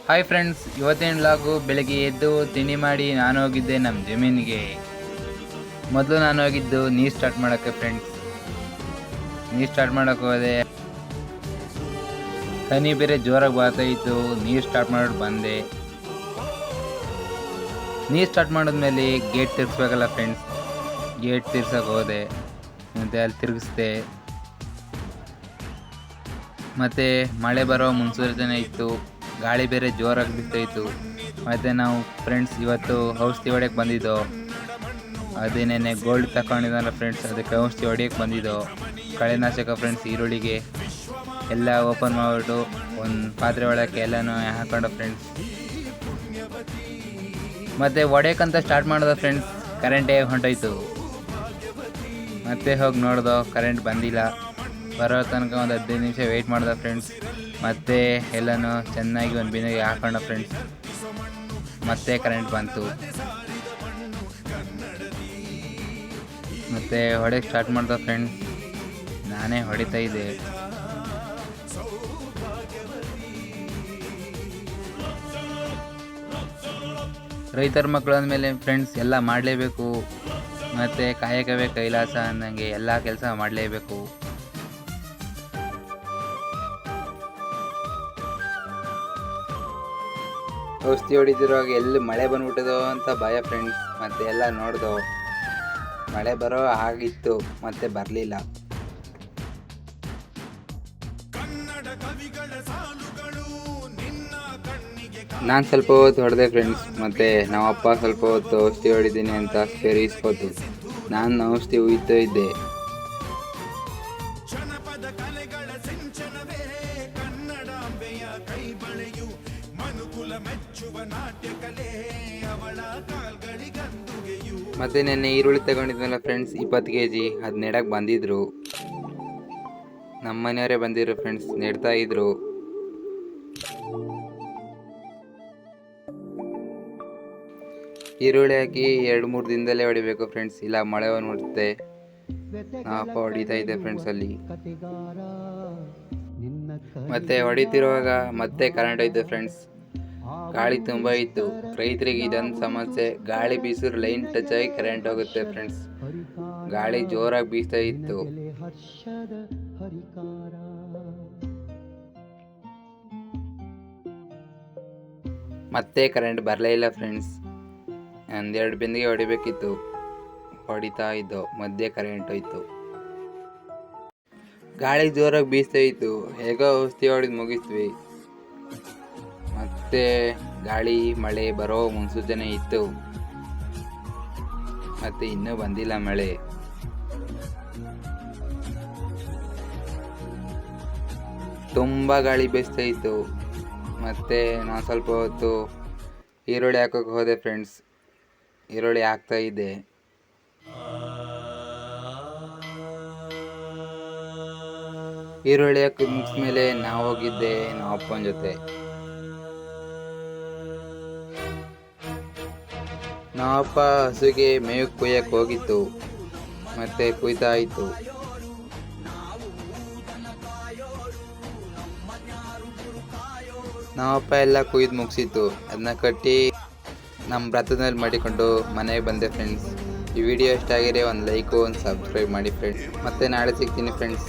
Hi friends, ಇವತ್ತಿನ vlog ಬೆಳಗ್ಗೆ ಎದ್ದು ತಿಂಡಿ ಮಾಡಿ ನಾನು ಹೋಗಿದ್ದೆ ನಮ್ಮ ಜಮೀನಿಗೆ. ಮೊದಲು ನಾನು ಹೋಗಿದ್ದು ನೀರು ಸ್ಟಾರ್ಟ್ ಮಾಡೋಕ್ಕೆ ಫ್ರೆಂಡ್ಸ್. ನೀರು ಸ್ಟಾರ್ಟ್ ಮಾಡೋಕ್ಕೆ ಹೋದೆ. ಹನಿ ಬೇರೆ ಜೋರಾಗಿ ಬರ್ತಾಯಿತ್ತು. ನೀರು ಸ್ಟಾರ್ಟ್ ಮಾಡೋದು ಬಂದೆ. ನೀರು ಸ್ಟಾರ್ಟ್ ಮಾಡಿದ್ಮೇಲೆ ಗೇಟ್ ತಿರ್ಗಿಸ್ಬೇಕಲ್ಲ ಫ್ರೆಂಡ್ಸ್. ಗೇಟ್ ತಿರ್ಸೋಕೆ ಹೋದೆ, ಮತ್ತು ಅಲ್ಲಿ ತಿರುಗಿಸ್ದೆ. ಮತ್ತು ಮಳೆ ಬರೋ ಮುನ್ಸೂಚನೆ ಇತ್ತು. ಗಾಳಿ ಬೇರೆ ಜೋರಾಗಿ ಬಿಡ್ತಾಯಿತ್ತು. ಮತ್ತು ನಾವು ಫ್ರೆಂಡ್ಸ್ ಇವತ್ತು ಔಷಧಿ ಹೊಡೆಯಕ್ಕೆ ಬಂದಿದ್ದೋ. ಅದೇನೇನೆ ಗೋಲ್ಡ್ ತಗೊಂಡಿದ್ದಲ್ಲ ಫ್ರೆಂಡ್ಸ್, ಅದಕ್ಕೆ ಔಷಧಿ ಹೊಡೆಯಕ್ಕೆ ಬಂದಿದ್ದೋ. ಕಳೆನಾಶಕ ಫ್ರೆಂಡ್ಸ್. ಈರುಳ್ಳಿಗೆ ಎಲ್ಲ ಓಪನ್ ಮಾಡಿಬಿಟ್ಟು ಒಂದು ಪಾತ್ರೆ ಒಳಕ್ಕೆ ಎಲ್ಲನೂ ಹಾಕೊಂಡು ಫ್ರೆಂಡ್ಸ್. ಮತ್ತು ಹೊಡೆಯಕ್ಕಂತ ಸ್ಟಾರ್ಟ್ ಮಾಡೋದು ಫ್ರೆಂಡ್ಸ್, ಕರೆಂಟೇ ಹೊಂಟೋಯ್ತು. ಮತ್ತೆ ಹೋಗಿ ನೋಡ್ದೋ, ಕರೆಂಟ್ ಬಂದಿಲ್ಲ. ಬರೋ ತನಕ ಒಂದು 15 ನಿಮಿಷ ವೆಯ್ಟ್ ಮಾಡ್ದೆ ಫ್ರೆಂಡ್ಸ್. ಮತ್ತೆ ಎಲ್ಲನೂ ಚೆನ್ನಾಗಿ ಒಂದು ಬಿಂದಿಗೆ ಹಾಕೋಣ ಫ್ರೆಂಡ್ಸ್. ಮತ್ತೆ ಕರೆಂಟ್ ಬಂತು. ಮತ್ತೆ ಹೊಡೆಯಕ್ಕೆ ಸ್ಟಾರ್ಟ್ ಮಾಡ್ದೆ ಫ್ರೆಂಡ್ಸ್. ನಾನೇ ಹೊಡಿತಾ ಇದ್ದೆ. ರೈತರ ಮಕ್ಕಳು ಅಂದಮೇಲೆ ಫ್ರೆಂಡ್ಸ್ ಎಲ್ಲ ಮಾಡಲೇಬೇಕು. ಮತ್ತು ಕಾಯಕವೇ ಕೈಲಾಸ ಅನ್ನಂಗೆ ಎಲ್ಲ ಕೆಲಸ ಮಾಡಲೇಬೇಕು. ಔಷಧಿ ಹೊಡಿತಿರುವಾಗ ಎಲ್ಲಿ ಮಳೆ ಬಂದ್ಬಿಟ್ಟದೋ ಅಂತ ಭಯ ಫ್ರೆಂಡ್ಸ್. ಮತ್ತು ಎಲ್ಲ ನೋಡ್ದೋ, ಮಳೆ ಬರೋ ಆಗಿತ್ತು, ಮತ್ತೆ ಬರಲಿಲ್ಲ. ನಾನು ಸ್ವಲ್ಪ ಹೊತ್ತು ಹೊಡೆದೆ ಫ್ರೆಂಡ್ಸ್. ಮತ್ತು ನಮ್ಮಪ್ಪ ಸ್ವಲ್ಪ ಹೊತ್ತು ಔಷಧಿ ಹೊಡಿತೀನಿ ಅಂತ ಸೇರಿಸ್ಕೋತು. ನಾನು ಔಷಧಿ ಉಯ್ತಾ ಇದ್ದೆ. ಮತ್ತೆ ನೆನ್ನೆ ಈರುಳ್ಳಿ ತಗೊಂಡಿದ್ನಲ್ಲ ಫ್ರೆಂಡ್ಸ್, 20 kg. ಅದು ನೆಡಕ್ಕೆ ಬಂದಿದ್ರು. ನಮ್ಮ ಮನೆಯವರೇ ಬಂದಿದ್ರು ಫ್ರೆಂಡ್ಸ್, ನೆಡ್ತಾ ಇದ್ರು. ಈರುಳ್ಳಿ ಹಾಕಿ 2-3 ದಿನದಲ್ಲೇ ಹೊಡಿಬೇಕು ಫ್ರೆಂಡ್ಸ್, ಇಲ್ಲ ಮಳೆ ಬಂದ್ಬಿಡುತ್ತೆ. ನಾವಪ್ಪ ಹೊಡಿತಾ ಇದ್ದೆ ಫ್ರೆಂಡ್ಸ್ ಅಲ್ಲಿ. ಮತ್ತೆ ಹೊಡಿತಿರುವಾಗ ಮತ್ತೆ ಕರೆಂಟ್ ಹೋಯ್ತು ಫ್ರೆಂಡ್ಸ್. ಗಾಳಿ ತುಂಬ ಇತ್ತು. ರೈತರಿಗೆ ಇದೊಂದು ಸಮಸ್ಯೆ, ಗಾಳಿ ಬೀಸಿದ್ರೆ ಲೈನ್ ಟಚ್ ಆಗಿ ಕರೆಂಟ್ ಹೋಗುತ್ತೆ ಫ್ರೆಂಡ್ಸ್. ಗಾಳಿ ಜೋರಾಗಿ ಬೀಸ್ತಾ ಇತ್ತು. ಮತ್ತೆ ಕರೆಂಟ್ ಬರಲೇ ಇಲ್ಲ ಫ್ರೆಂಡ್ಸ್. 1-2 ಬಿಂದಿಗೆ ಹೊಡಿಬೇಕಿತ್ತು, ಹೊಡಿತಾ ಇದ್ದೋ. ಮಧ್ಯೆ ಕರೆಂಟ್ ಹೋಯ್ತು. ಗಾಳಿ ಜೋರಾಗಿ ಬೀಸ್ತಾ ಇತ್ತು. ಹೇಗೋ ಔಷಧಿ ಹೊಡೆದು ಮುಗಿಸ್ವಿ. ಮತ್ತೆ ಗಾಳಿ ಮಳೆ ಬರೋ ಮುನ್ಸೂಚನೆ ಇತ್ತು. ಮತ್ತೆ ಇನ್ನೂ ಬಂದಿಲ್ಲ ಮಳೆ. ತುಂಬ ಗಾಳಿ ಬೀಸ್ತಾ ಇತ್ತು. ಮತ್ತೆ ನಾನು ಸ್ವಲ್ಪ ಹೊತ್ತು ಈರುಳ್ಳಿ ಹಾಕೋಕೆ ಹೋದೆ ಫ್ರೆಂಡ್ಸ್. ಈರುಳ್ಳಿ ಹಾಕ್ತಾ ಇದ್ದೆ. ಈರುಳ್ಳಿ ಹಾಕಿದ ಮುಗಿಸ್ಮೇಲೆ ನಾವು ಹೋಗಿದ್ದೆ ನಮ್ಮ ಅಪ್ಪನ ಜೊತೆ. ನಮ್ಮಪ್ಪ ಹಸುಗೆ ಮೇವು ಕುಯ್ಯಕ್ಕೆ ಹೋಗಿತ್ತು, ಮತ್ತೆ ಕುಯ್ತಾ ಇತ್ತು. ನಮ್ಮಪ್ಪ ಎಲ್ಲ ಕುಯ್ದು ಮುಗಿಸಿತ್ತು. ಅದನ್ನ ಕಟ್ಟಿ ನಮ್ಮ ರಥದಲ್ಲಿ ಮಾಡಿಕೊಂಡು ಮನೆಗೆ ಬಂದೆ ಫ್ರೆಂಡ್ಸ್. ಈ ವಿಡಿಯೋ ಇಷ್ಟ ಆಗಿದೆ ಒಂದು ಲೈಕು, ಒಂದು ಸಬ್ಸ್ಕ್ರೈಬ್ ಮಾಡಿ ಫ್ರೆಂಡ್ಸ್. ಮತ್ತೆ ನಾಳೆ ಸಿಗ್ತೀನಿ ಫ್ರೆಂಡ್ಸ್.